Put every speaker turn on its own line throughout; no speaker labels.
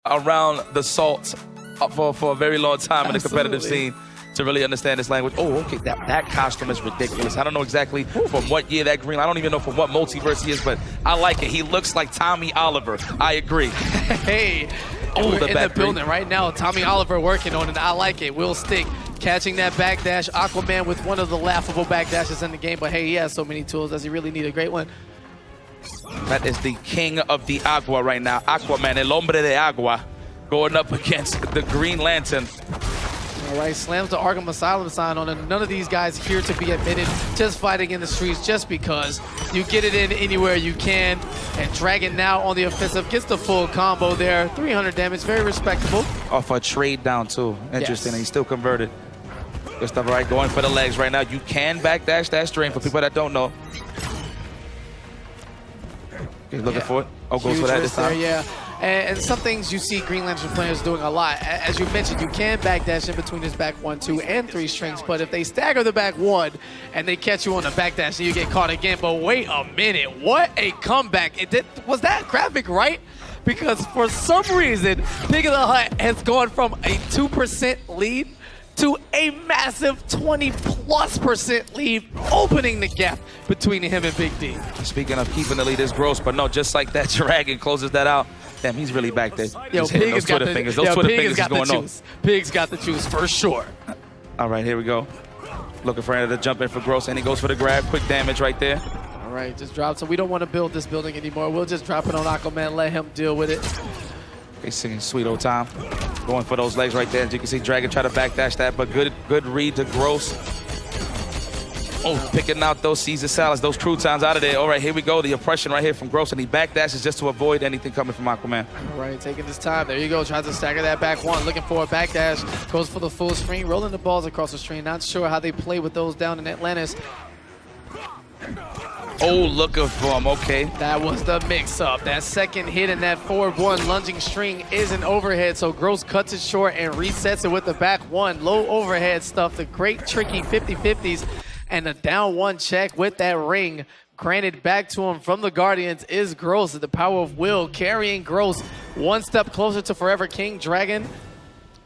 around the salt for a very long time in the competitive
Absolutely.
scene to really understand this language. Oh, okay, that costume is ridiculous. I don't know exactly from what year that green. I don't even know from what multiverse he is, but I like it. He looks like Tommy Oliver. I agree.
Hey,
Oh,
we're
the
in
back
the
three.
building right now. Tommy Oliver working on it. I like it. Will Stick catching that backdash. Aquaman with one of the laughable backdashes in the game, but hey, he has so many tools. Does he really need a great one?
That is the king of the agua right now. Aquaman, el hombre de agua, going up against the Green Lantern.
All right, slams the Arkham Asylum sign on, and none of these guys here to be admitted, just fighting in the streets just because. You get it in anywhere you can, and Dragon now on the offensive gets the full combo there. 300 damage, very respectable.
Off a trade down too. Interesting,
Yes.
and he's still converted. Good stuff, all right, going for the legs right now. You can backdash that string for people that don't know. Okay, looking for it. Oh, goes
Huge
for that this
risk there,
time.
yeah. And some things you see Green Lantern players doing a lot. As you mentioned, you can backdash in between his back 1, 2, and 3 strings, but if they stagger the back 1 and they catch you on the backdash, then you get caught again. But wait a minute, what a comeback. Was that graphic right? Because for some reason, Pig of the Hut has gone from a 2% lead to a massive 20+% lead, opening the gap between him and Big D.
Speaking of keeping the lead is gross, but no, just like that, Dragon closes that out. Damn, he's really back there.
Yo,
Just hitting
Pig has
those
got
Twitter
the
fingers. Those Twitter
Pig
fingers
has
is
got the
going on.
juice. Pig's got the juice for sure.
All right, here we go. Looking for another jump in for gross, and he goes for the grab. Quick damage right there.
All right, just drop. So we don't want to build this building anymore. We'll just drop it on Aquaman, let him deal with it.
He's singing sweet old time. Going for those legs right there. As you can see, Dragon try to backdash that, but good read to gross. Oh, picking out those Caesar salads, those croutons out of there. All right, here we go. The oppression right here from gross, and he backdashes just to avoid anything coming from Aquaman.
All right, taking his time. There you go. Tries to stagger that back 1. Looking for a backdash. Goes for the full screen. Rolling the balls across the screen. Not sure how they play with those down in Atlantis.
Oh, looking for him. Okay.
That was the mix-up. That second hit in that forward 1 lunging string is an overhead, so Gross cuts it short and resets it with the back 1. Low overhead stuff, the great tricky 50-50s, and a down 1 check with that ring. Granted back to him from the Guardians is Gross. The power of will carrying Gross one step closer to Forever King. Dragon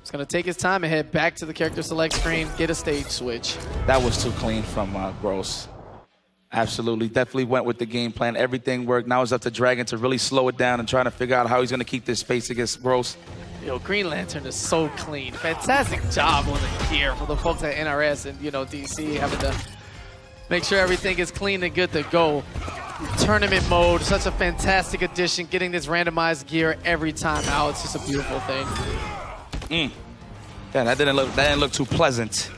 is going to take his time and head back to the character select screen, get a stage switch.
That was too clean from gross. Absolutely. Definitely went with the game plan. Everything worked. Now it's up to Dragon to really slow it down and trying to figure out how he's going to keep this space against Gross.
Yo, Green Lantern is so clean. Fantastic job on the gear for the folks at NRS and, DC having to make sure everything is clean and good to go. Tournament mode, such a fantastic addition, getting this randomized gear every time out. It's just a beautiful thing.
Yeah, that didn't look too pleasant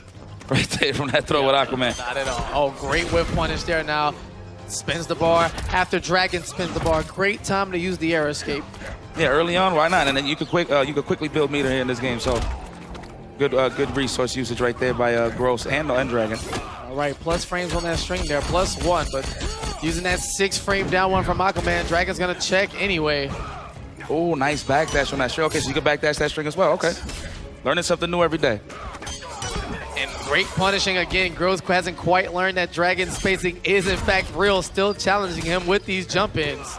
right there from that throw with Aquaman.
Not at all. Oh, great whip punish there now. Spins the bar. After Dragon spins the bar, great time to use the air escape.
Yeah, early on, why not? And then you could quickly build meter here in this game. So good resource usage right there by Gross and Dragon.
All right, plus frames on that string there, +1, but using that 6-frame down 1 from Aquaman, Dragon's gonna check anyway.
Oh, nice backdash on that string. Okay, so you can backdash that string as well. Okay, learning something new every day.
And great punishing again. Gross hasn't quite learned that Dragon spacing is in fact real, still challenging him with these jump ins.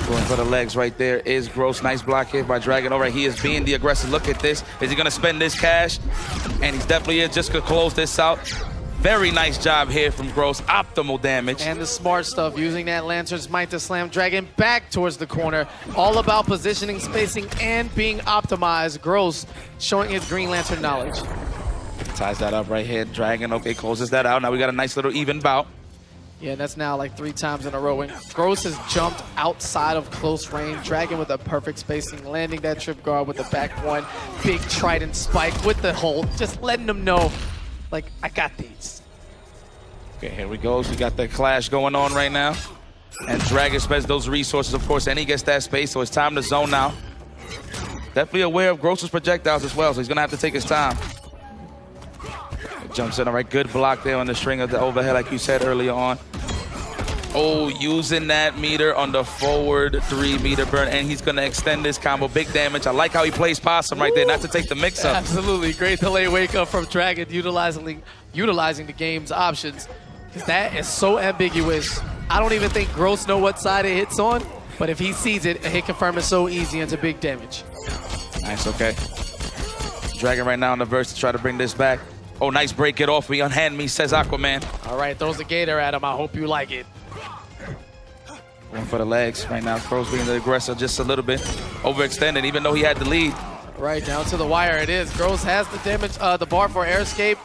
Going for the legs right there is Gross. Nice block here by Dragon. All right, he is being the aggressive. Look at this. Is he going to spend this cash? And he's definitely is. Just going to close this out. Very nice job here from Gross. Optimal damage.
And the smart stuff, using that Lantern's Might to slam Dragon back towards the corner. All about positioning, spacing, and being optimized. Gross showing his Green Lantern knowledge.
Ties that up right here. Dragon, okay, closes that out. Now we got a nice little even bout.
Yeah, that's now like 3 times in a row. And Gross has jumped outside of close range. Dragon with a perfect spacing, landing that trip guard with the back 1. Big trident spike with the hold, just letting them know, like, I got these.
Okay, here we go. So we got the clash going on right now. And Dragon spends those resources, of course, and he gets that space, so it's time to zone now. Definitely aware of Gross's projectiles as well, so he's going to have to take his time. Jumps in, all right, good block there on the string of the overhead, like you said earlier on. Oh, using that meter on the forward 3-meter burn, and he's going to extend this combo. Big damage. I like how he plays possum right there, not to take the mix-up.
Absolutely. Great delay wake up from Dragon, utilizing the game's options. Because that is so ambiguous. I don't even think Gross know what side it hits on, but if he sees it, a hit confirm is so easy into big damage.
Nice, okay. Dragon right now on the verse to try to bring this back. Oh, nice break it off me, unhand me, says Aquaman.
All right, throws the gator at him. I hope you like it.
Going for the legs right now. Crow's being the aggressor just a little bit. Overextended, even though he had the lead.
Right, down to the wire it is. Gross has the damage, the bar for air escape.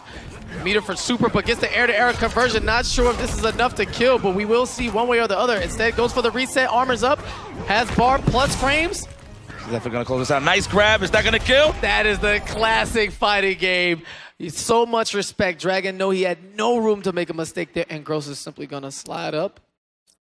Meter for super, but gets the air-to-air conversion. Not sure if this is enough to kill, but we will see one way or the other. Instead, goes for the reset, armors up, has bar plus frames.
He's definitely gonna close this out. Nice grab, is that gonna kill?
That is the classic fighting game. So much respect. Dragon know he had no room to make a mistake there, and Gross is simply gonna slide up.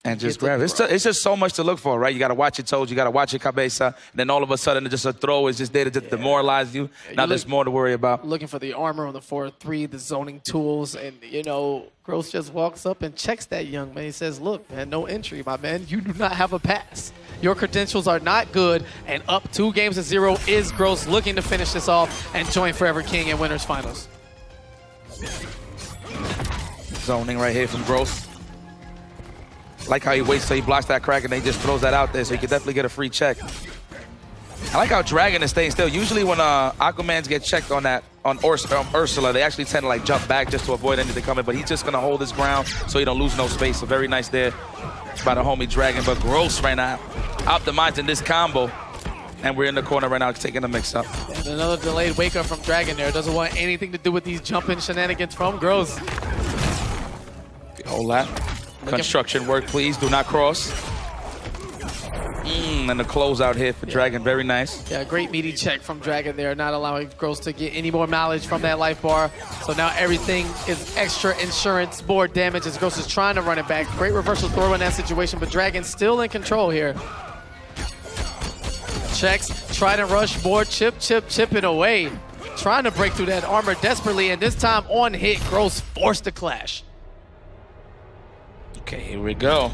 And just grab it. It's just so much to look for, right? You got to watch your toes, you got to watch your cabeza, and then all of a sudden, just a throw is just there to just demoralize you. Now there's more to worry about.
Looking for the armor on the 4-3, the zoning tools, and, you know, Gross just walks up and checks that young man. He says, look, man, no entry, my man. You do not have a pass. Your credentials are not good, and up 2-0 is Gross looking to finish this off and join Forever King in Winners Finals.
Zoning right here from Gross. Like how he waits till he blocks that crack and then he just throws that out there, so he could definitely get a free check. I like how Dragon is staying still. Usually when Aquamans get checked on that, on Ursula, they actually tend to like jump back just to avoid anything coming, but he's just gonna hold his ground so he don't lose no space. So very nice there by the homie Dragon, but Gross right now optimizing this combo. And we're in the corner right now taking the mix up.
And another delayed wake up from Dragon there. Doesn't want anything to do with these jumping shenanigans from Gross.
Hold that. Construction work, please. Do not cross. And the closeout here for Dragon. Very nice.
Yeah, great meaty check from Dragon there, not allowing Gross to get any more mileage from that life bar. So now everything is extra insurance, more damage as Gross is trying to run it back. Great reversal throw in that situation, but Dragon still in control here. Checks, try to rush more, chipping away. Trying to break through that armor desperately, and this time on hit, Gross forced the clash.
Okay, here we go.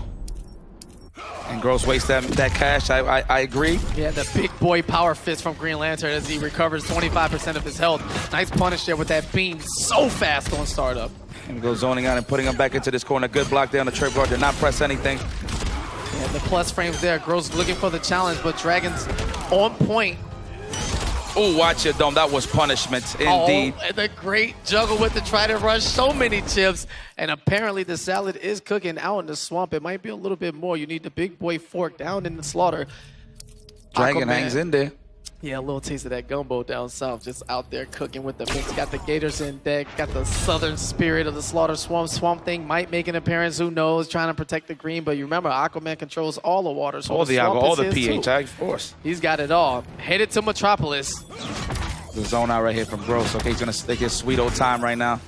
And Gross wastes that cash. I agree.
Yeah, the big boy power fist from Green Lantern as he recovers 25% of his health. Nice punish there with that beam so fast on startup.
And we go zoning out and putting him back into this corner. Good block there on the trip guard. Did not press anything.
Yeah, the plus frames there. Gross looking for the challenge, but Dragon's on point.
Oh, watch it, Dome. That was punishment, indeed.
Oh, the great juggle with the Trident Rush. So many chips. And apparently the salad is cooking out in the swamp. It might be a little bit more. You need the big boy fork down in the slaughter.
Dragon
Aquaman
hangs in there.
Yeah, a little taste of that gumbo down south, just out there cooking with the mix. Got the Gators in deck, got the southern spirit of the Slaughter Swamp. Swamp Thing might make an appearance, who knows, trying to protect the green. But you remember, Aquaman controls all the water. So
all the agua, all the pH,
too.
of course.
He's got it all. Headed to Metropolis.
The zone out right here from Gross. Okay, he's going to take his sweet old time right now.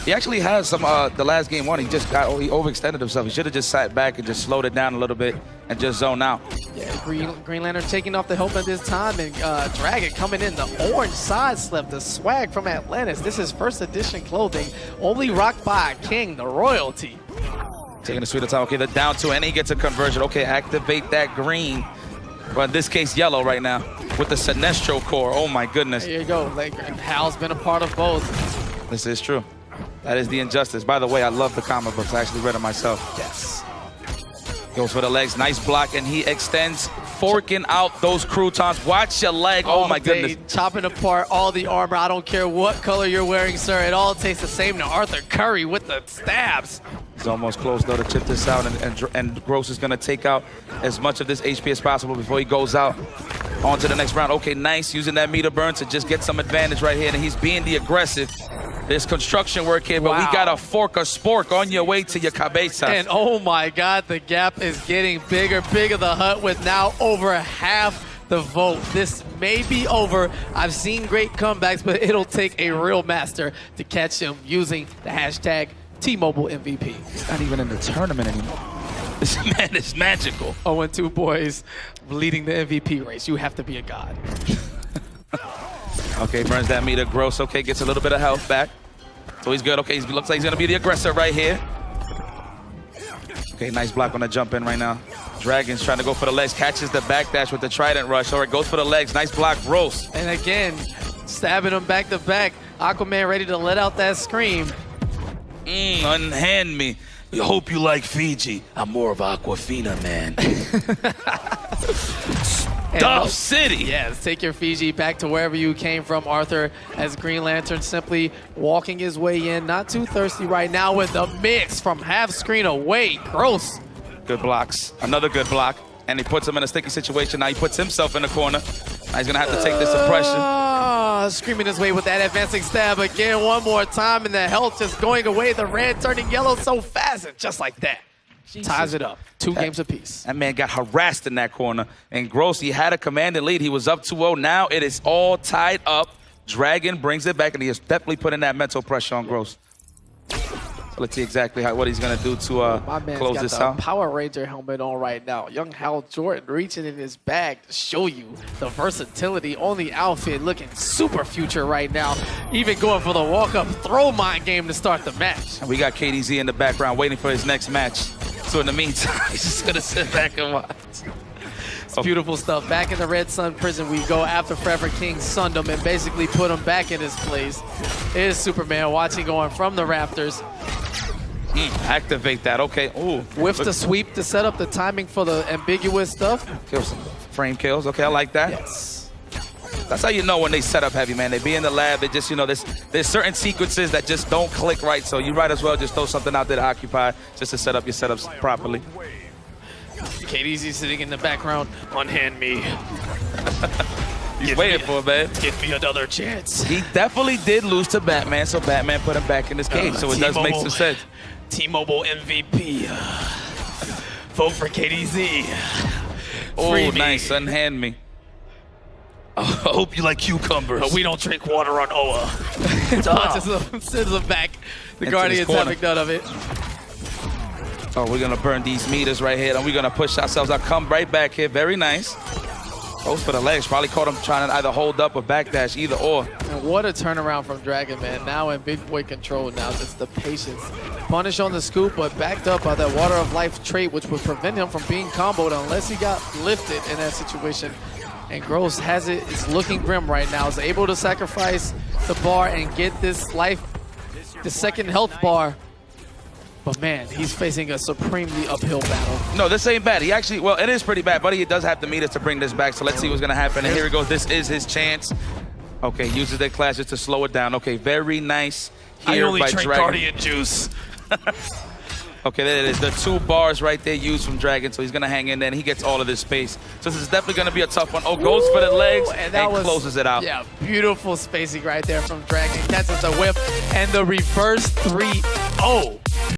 He actually has some, the last game one, he overextended himself. He should have just sat back and just slowed it down a little bit and just zone out.
Yeah, Green Lantern taking off the help at this time, and Dragon coming in. The orange side slip, the swag from Atlantis. This is first edition clothing, only rocked by a king, the royalty.
Taking the sweet old time. Okay, the down two, and he gets a conversion. Okay, activate that green. But in this case, yellow right now with the Sinestro core. Oh my goodness.
There you go. Like, Hal's been a part of both.
This is true. That is the injustice. By the way, I love the comic books. I actually read them myself.
Yes.
Goes for the legs. Nice block, and he extends, forking out those croutons. Watch your leg. Oh my goodness.
Chopping apart all the armor. I don't care what color you're wearing, sir. It all tastes the same to Arthur Curry with the stabs.
He's almost close, though, to chip this out, and Gross is going to take out as much of this HP as possible before he goes out on to the next round. Okay, nice. Using that meter burn to just get some advantage right here, and he's being the aggressive. There's construction work here, but we got a fork or spork on your way to your cabeza.
And oh my God, the gap is getting bigger. Bigger the hut with now over half the vote. This may be over. I've seen great comebacks, but it'll take a real master to catch him using the hashtag T-Mobile MVP.
He's not even in the tournament anymore. This man is magical.
0-2 boys leading the MVP race. You have to be a god.
Okay, burns that meter. Gross, okay, gets a little bit of health back. So he's good. Okay, he looks like he's going to be the aggressor right here. Okay, nice block on the jump in right now. Dragon's trying to go for the legs. Catches the backdash with the Trident Rush. All right, goes for the legs. Nice block, Gross.
And again, stabbing him back to back. Aquaman ready to let out that scream.
Unhand me. I hope you like Fiji. I'm more of Aquafina, man. Duff City.
Yes, take your Fiji back to wherever you came from, Arthur, as Green Lantern simply walking his way in. Not too thirsty right now with the mix from half screen away. Gross.
Good blocks. Another good block. And he puts him in a sticky situation. Now he puts himself in the corner. Now he's going to have to take this suppression.
Screaming his way with that advancing stab again one more time, and the health just going away. The red turning yellow so fast, and just like that.
Jesus.
Ties it up. 2 games apiece.
That man got harassed in that corner. And Gross, he had a commanding lead. He was up 2-0. Now it is all tied up. Dragon brings it back, and he is definitely putting that mental pressure on Gross. So let's see exactly what he's going to do to
My man's
close
got
this
the
out.
Power Ranger helmet on right now. Young Hal Jordan reaching in his bag to show you the versatility on the outfit, looking super future right now. Even going for the walk-up throw mine game to start the match.
And we got KDZ in the background waiting for his next match. So in the meantime, he's just going to sit back and watch.
It's beautiful stuff. Back in the Red Sun prison, we go after Forever King Sundom and basically put him back in his place. It is Superman watching going from the rafters.
Activate that. Okay. Ooh.
With the sweep to set up the timing for the ambiguous stuff.
Kill some frame kills. Okay, I like that.
Yes.
That's how you know when they set up heavy, man. They be in the lab. They just, you know, there's certain sequences that just don't click right. So you might as well just throw something out there to occupy just to set up your setups properly.
KDZ sitting in the background. Unhand me.
He's waiting for it, man.
Give me another chance.
He definitely did lose to Batman, so Batman put him back in his cage. So it does make some sense.
T-Mobile MVP. Vote for KDZ.
Oh, nice. Unhand me. I hope you like cucumbers.
We don't drink water on Oa. Launches him, sends him back. The Guardians having none of it.
Oh, we're going to burn these meters right here, and we're going to push ourselves out. Come right back here. Very nice. Goes for the legs. Probably caught him trying to either hold up or backdash, either or.
And what a turnaround from Dragon, man. Now in big boy control now. Just the patience. Punish on the scoop, but backed up by that Water of Life trait, which would prevent him from being comboed unless he got lifted in that situation. And Gross has it. It's looking grim right now. Is able to sacrifice the bar and get this life, the second health bar. But man, he's facing a supremely uphill battle.
No, this ain't bad. He actually, well, it is pretty bad, but he does have the meters to bring this back. So let's see what's going to happen. And here he goes. This is his chance. Okay, uses their clashes to slow it down. Okay, very nice here by Dragon.
Guardian juice.
Okay, there it is. The 2 bars right there used from Dragon. So he's going to hang in there, and he gets all of this space. So this is definitely going to be a tough one. Oh, goes for the legs and closes it out.
Yeah, beautiful spacing right there from Dragon. Catches the whip and the reverse 3-0.